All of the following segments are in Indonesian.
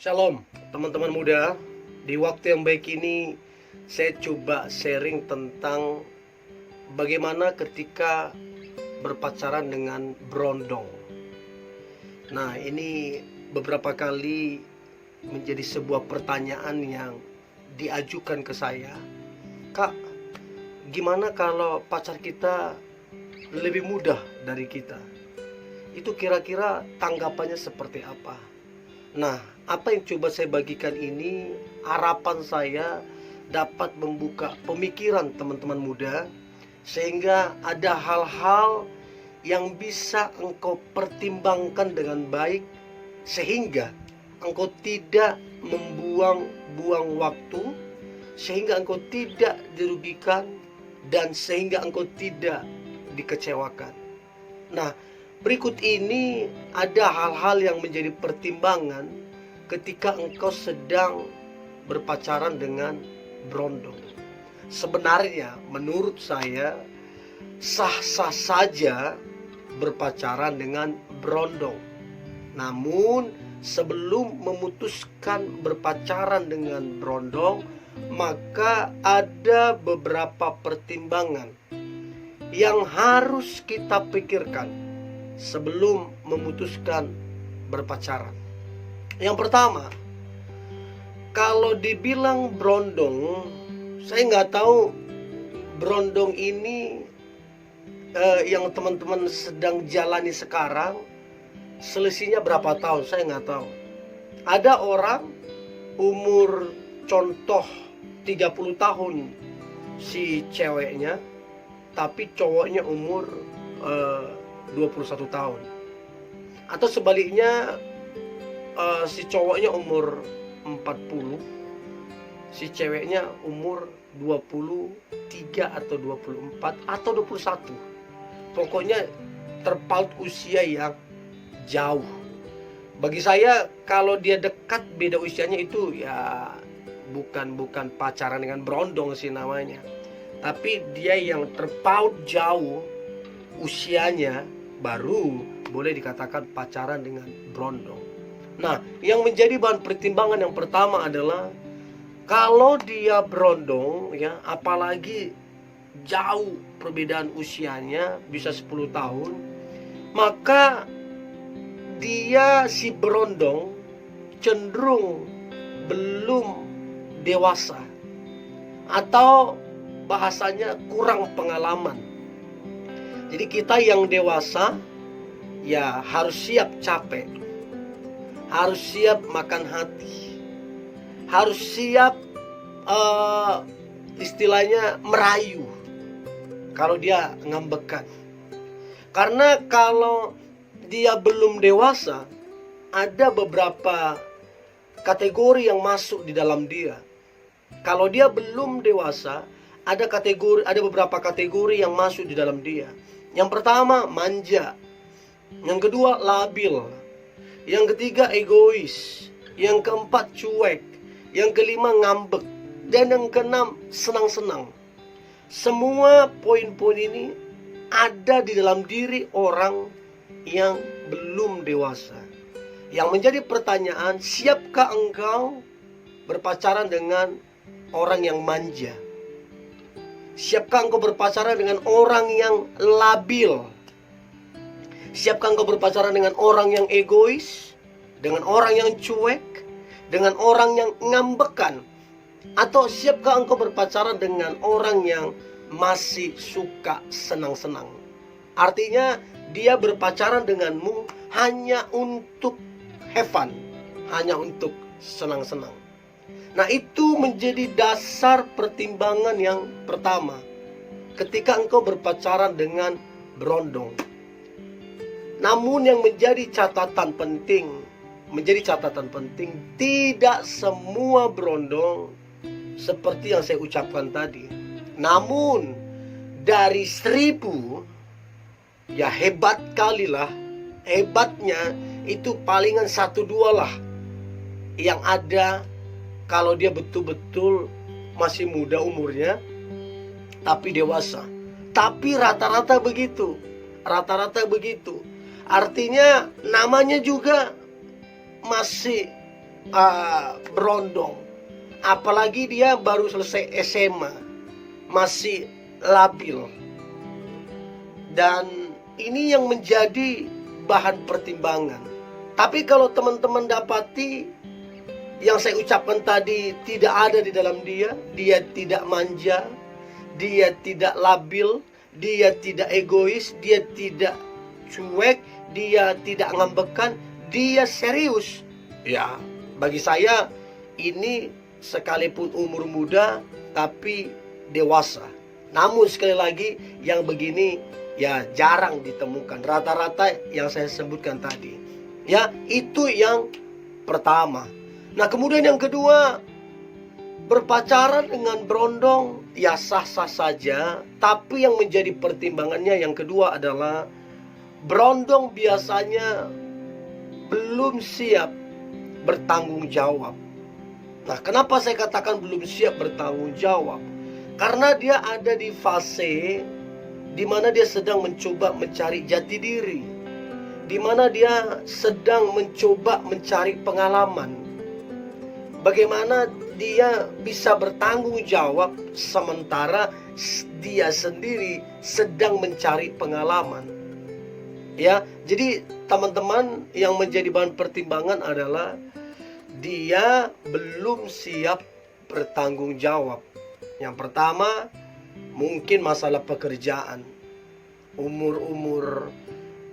Shalom teman-teman muda. Di waktu yang baik ini saya coba sharing tentang bagaimana ketika berpacaran dengan berondong. Nah, ini beberapa kali menjadi sebuah pertanyaan yang diajukan ke saya. Kak, gimana kalau pacar kita lebih muda dari kita? Itu kira-kira tanggapannya seperti apa? Nah, apa yang coba saya bagikan ini, harapan saya dapat membuka pemikiran teman-teman muda, sehingga ada hal-hal yang bisa engkau pertimbangkan dengan baik, sehingga engkau tidak membuang-buang waktu, sehingga engkau tidak dirugikan, dan sehingga engkau tidak dikecewakan. Nah, berikut ini ada hal-hal yang menjadi pertimbangan ketika engkau sedang berpacaran dengan berondong. Sebenarnya menurut saya sah-sah saja berpacaran dengan berondong. Namun sebelum memutuskan berpacaran dengan berondong, maka ada beberapa pertimbangan yang harus kita pikirkan sebelum memutuskan berpacaran. Yang pertama, kalau dibilang berondong, saya nggak tahu berondong ini yang teman-teman sedang jalani sekarang selisihnya berapa tahun, saya nggak tahu. Ada orang umur contoh 30 tahun si ceweknya, tapi cowoknya umur 21 tahun. Atau sebaliknya, si cowoknya umur 40, si ceweknya umur 23 atau 24 atau 21. Pokoknya terpaut usia yang jauh. Bagi saya kalau dia dekat beda usianya itu ya bukan pacaran dengan berondong sih namanya. Tapi dia yang terpaut jauh usianya baru boleh dikatakan pacaran dengan berondong. Nah, yang menjadi bahan pertimbangan yang pertama adalah kalau dia berondong ya, apalagi jauh perbedaan usianya bisa 10 tahun, maka dia si berondong cenderung belum dewasa, atau bahasanya kurang pengalaman. Jadi kita yang dewasa ya harus siap capek, harus siap makan hati, harus siap istilahnya merayu kalau dia ngambekan. Karena kalau dia belum dewasa, ada beberapa kategori yang masuk di dalam dia. Kalau dia belum dewasa, ada beberapa kategori yang masuk di dalam dia. Yang pertama manja, yang kedua labil, yang ketiga egois, yang keempat cuek, yang kelima ngambek, dan yang keenam senang-senang. Semua poin-poin ini ada di dalam diri orang yang belum dewasa. Yang menjadi pertanyaan, siapkah engkau berpacaran dengan orang yang manja? Siapkah engkau berpacaran dengan orang yang labil? Siapkah engkau berpacaran dengan orang yang egois? Dengan orang yang cuek? Dengan orang yang ngambekan? Atau siapkah engkau berpacaran dengan orang yang masih suka senang-senang? Artinya dia berpacaran denganmu hanya untuk have fun, hanya untuk senang-senang. Nah, itu menjadi dasar pertimbangan yang pertama ketika engkau berpacaran dengan berondong. Namun yang menjadi catatan penting, tidak semua berondong seperti yang saya ucapkan tadi. Namun dari 1000, ya hebat kali lah, hebatnya itu palingan 1-2 lah yang ada kalau dia betul-betul masih muda umurnya tapi dewasa. Tapi rata-rata begitu. Artinya namanya juga masih berondong. Apalagi dia baru selesai SMA, masih labil. Dan ini yang menjadi bahan pertimbangan. Tapi kalau teman-teman dapati yang saya ucapkan tadi tidak ada di dalam dia tidak manja, dia tidak labil, dia tidak egois, dia tidak cuek, dia tidak ngambekan, dia serius. Ya, bagi saya ini sekalipun umur muda tapi dewasa. Namun sekali lagi yang begini ya jarang ditemukan. Rata-rata yang saya sebutkan tadi. Ya, itu yang pertama. Nah, kemudian yang kedua, berpacaran dengan berondong ya sah-sah saja, tapi yang menjadi pertimbangannya yang kedua adalah berondong biasanya belum siap bertanggung jawab. Nah, kenapa saya katakan belum siap bertanggung jawab? Karena dia ada di fase di mana dia sedang mencoba mencari jati diri, di mana dia sedang mencoba mencari pengalaman. Bagaimana dia bisa bertanggung jawab sementara dia sendiri sedang mencari pengalaman. Ya, jadi teman-teman yang menjadi bahan pertimbangan adalah dia belum siap bertanggung jawab. Yang pertama, mungkin masalah pekerjaan. Umur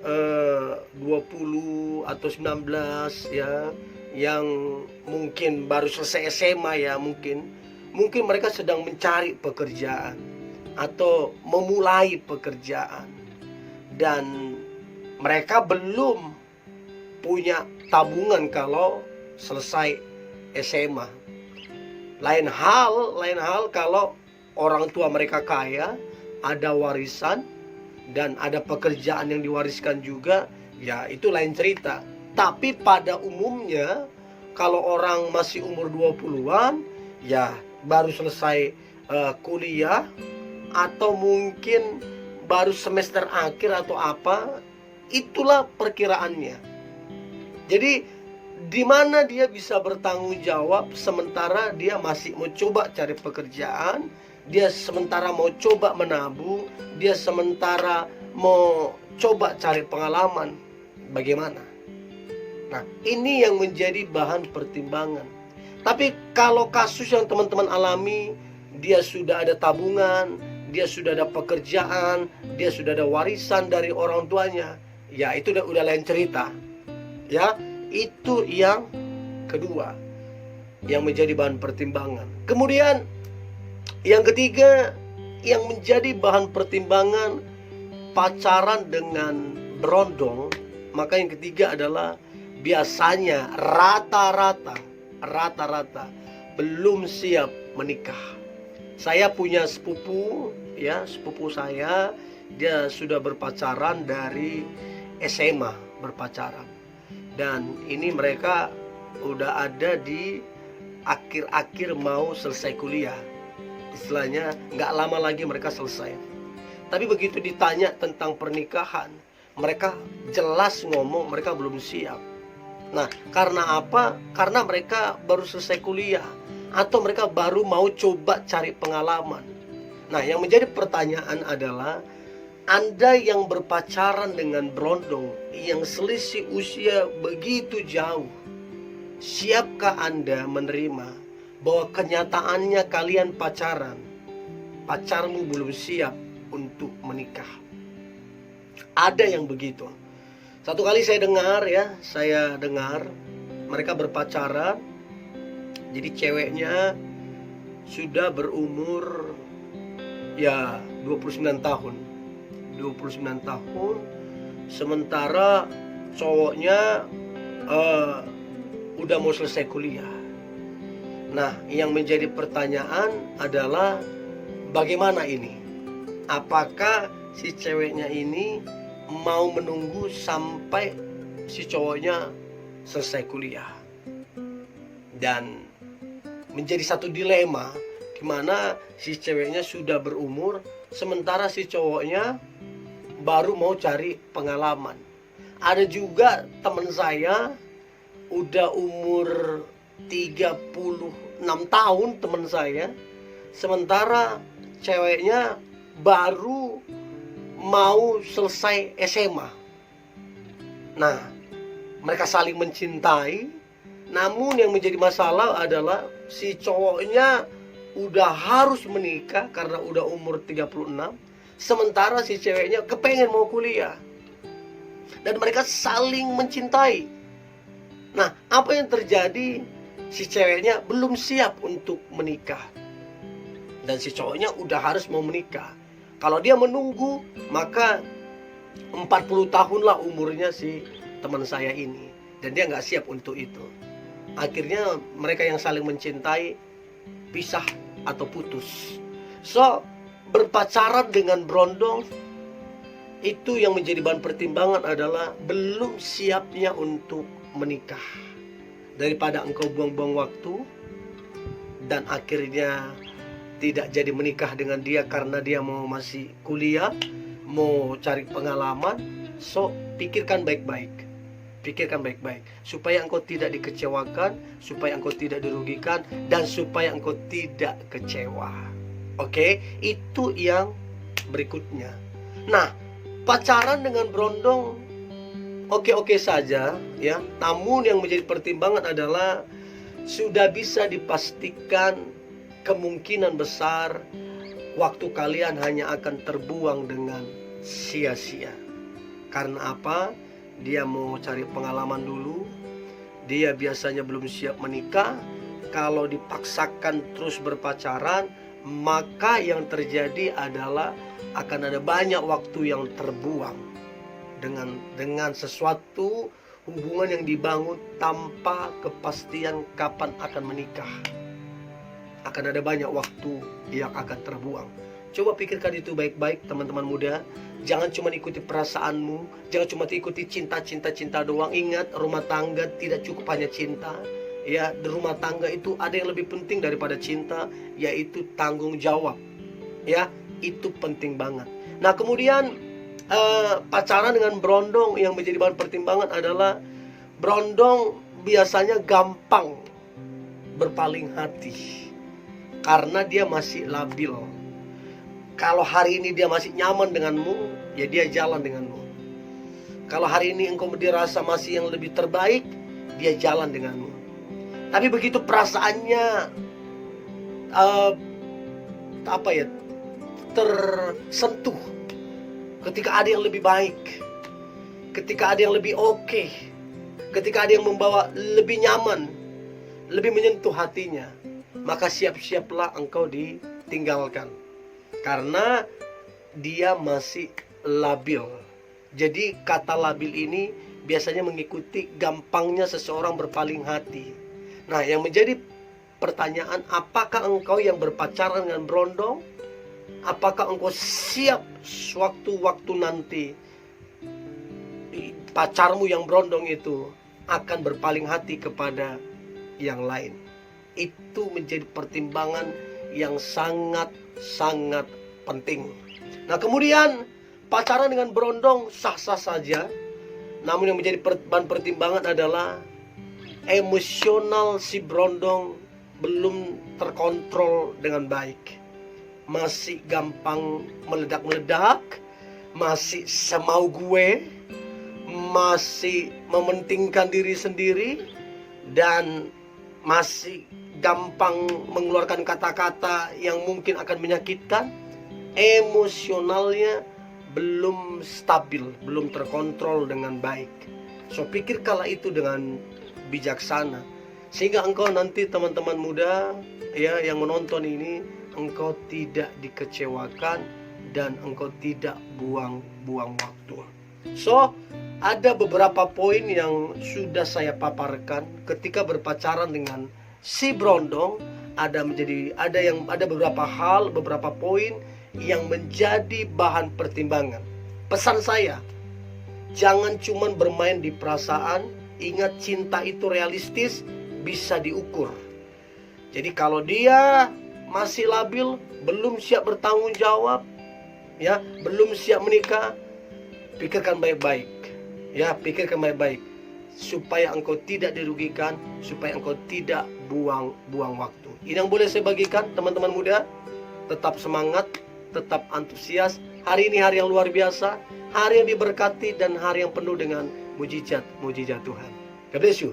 20 atau 19 ya, yang mungkin baru selesai SMA ya, mungkin mereka sedang mencari pekerjaan atau memulai pekerjaan. Dan mereka belum punya tabungan kalau selesai SMA. Lain hal kalau orang tua mereka kaya, ada warisan dan ada pekerjaan yang diwariskan juga, ya itu lain cerita. Tapi pada umumnya kalau orang masih umur 20-an ya baru selesai kuliah atau mungkin baru semester akhir atau apa, itulah perkiraannya. Jadi di mana dia bisa bertanggung jawab sementara dia masih mau coba cari pekerjaan, dia sementara mau coba menabung, dia sementara mau coba cari pengalaman. Bagaimana? Nah, ini yang menjadi bahan pertimbangan. Tapi kalau kasus yang teman-teman alami, dia sudah ada tabungan, dia sudah ada pekerjaan, dia sudah ada warisan dari orang tuanya, ya itu udah lain cerita. Ya, itu yang kedua yang menjadi bahan pertimbangan. Kemudian yang ketiga yang menjadi bahan pertimbangan pacaran dengan berondong, maka yang ketiga adalah biasanya rata-rata belum siap menikah. Saya punya sepupu saya, dia sudah berpacaran dari SMA berpacaran. Dan ini mereka udah ada di akhir-akhir mau selesai kuliah. Istilahnya nggak lama lagi mereka selesai. Tapi begitu ditanya tentang pernikahan, mereka jelas ngomong mereka belum siap. Nah, karena apa? Karena mereka baru selesai kuliah atau mereka baru mau coba cari pengalaman. Nah, yang menjadi pertanyaan adalah, Anda yang berpacaran dengan berondong yang selisih usia begitu jauh, siapkah Anda menerima bahwa kenyataannya kalian pacaran, pacarmu belum siap untuk menikah? Ada yang begitu. Satu kali saya dengar mereka berpacaran. Jadi ceweknya sudah berumur ya 29 tahun. Sementara cowoknya udah mau selesai kuliah. Nah, yang menjadi pertanyaan adalah bagaimana ini? Apakah si ceweknya ini mau menunggu sampai si cowoknya selesai kuliah? Dan menjadi satu dilema di mana si ceweknya sudah berumur sementara si cowoknya baru mau cari pengalaman. Ada juga teman saya udah umur 36 tahun teman saya, sementara ceweknya baru mau selesai SMA. Nah, mereka saling mencintai, namun yang menjadi masalah adalah si cowoknya udah harus menikah karena udah umur 36, sementara si ceweknya kepengen mau kuliah. Dan mereka saling mencintai. Nah, apa yang terjadi? Si ceweknya belum siap untuk menikah, dan si cowoknya udah harus mau menikah. Kalau dia menunggu, maka 40 tahun lah umurnya si teman saya ini, dan dia nggak siap untuk itu. Akhirnya mereka yang saling mencintai pisah atau putus. So, berpacaran dengan berondong itu yang menjadi bahan pertimbangan adalah belum siapnya untuk menikah. Daripada engkau buang-buang waktu dan akhirnya tidak jadi menikah dengan dia karena dia mau masih kuliah, mau cari pengalaman. So, pikirkan baik-baik. Pikirkan baik-baik supaya engkau tidak dikecewakan, supaya engkau tidak dirugikan, dan supaya engkau tidak kecewa. Oke, itu yang berikutnya. Nah, pacaran dengan berondong oke-oke saja ya, namun yang menjadi pertimbangan adalah sudah bisa dipastikan kemungkinan besar waktu kalian hanya akan terbuang dengan sia-sia. Karena apa? Dia mau cari pengalaman dulu, dia biasanya belum siap menikah. Kalau dipaksakan terus berpacaran, maka yang terjadi adalah akan ada banyak waktu yang terbuang dengan sesuatu hubungan yang dibangun tanpa kepastian kapan akan menikah. Akan ada banyak waktu yang akan terbuang. Coba pikirkan itu baik-baik teman-teman muda. Jangan cuma ikuti perasaanmu, jangan cuma ikuti cinta doang. Ingat, rumah tangga tidak cukup hanya cinta. Ya, di rumah tangga itu ada yang lebih penting daripada cinta, yaitu tanggung jawab. Ya, itu penting banget. Nah, kemudian pacaran dengan berondong yang menjadi bahan pertimbangan adalah berondong biasanya gampang berpaling hati karena dia masih labil. Kalau hari ini dia masih nyaman denganmu, ya dia jalan denganmu. Kalau hari ini engkau dirasa masih yang lebih terbaik, dia jalan denganmu. Tapi begitu perasaannya tersentuh, ketika ada yang lebih baik, ketika ada yang lebih oke, ketika ada yang membawa lebih nyaman, lebih menyentuh hatinya, maka siap-siaplah engkau ditinggalkan. Karena dia masih labil. Jadi kata labil ini biasanya mengikuti gampangnya seseorang berpaling hati. Nah, yang menjadi pertanyaan, apakah engkau yang berpacaran dengan berondong? Apakah engkau siap sewaktu-waktu nanti pacarmu yang berondong itu akan berpaling hati kepada yang lain? Itu menjadi pertimbangan yang sangat penting. Nah, kemudian pacaran dengan berondong sah-sah saja. Namun yang menjadi bahan pertimbangan adalah emosional si berondong belum terkontrol dengan baik. Masih gampang meledak-meledak, masih semau gue, masih mementingkan diri sendiri, dan masih gampang mengeluarkan kata-kata yang mungkin akan menyakitkan. Emosionalnya belum stabil, belum terkontrol dengan baik. So, pikirkanlah itu dengan bijaksana, sehingga engkau nanti teman-teman muda ya yang menonton ini, engkau tidak dikecewakan dan engkau tidak buang-buang waktu. So, ada beberapa poin yang sudah saya paparkan ketika berpacaran dengan si berondong. Ada beberapa hal, beberapa poin yang menjadi bahan pertimbangan. Pesan saya, jangan cuma bermain di perasaan. Ingat, cinta itu realistis, bisa diukur. Jadi kalau dia masih labil, belum siap bertanggung jawab, ya, belum siap menikah, pikirkan baik-baik. Ya, pikirkan baik-baik. supaya engkau tidak dirugikan, supaya engkau tidak buang-buang waktu. Ini yang boleh saya bagikan, teman-teman muda. Tetap semangat, tetap antusias. Hari ini hari yang luar biasa, hari yang diberkati dan hari yang penuh dengan mujizat Tuhan. God bless you.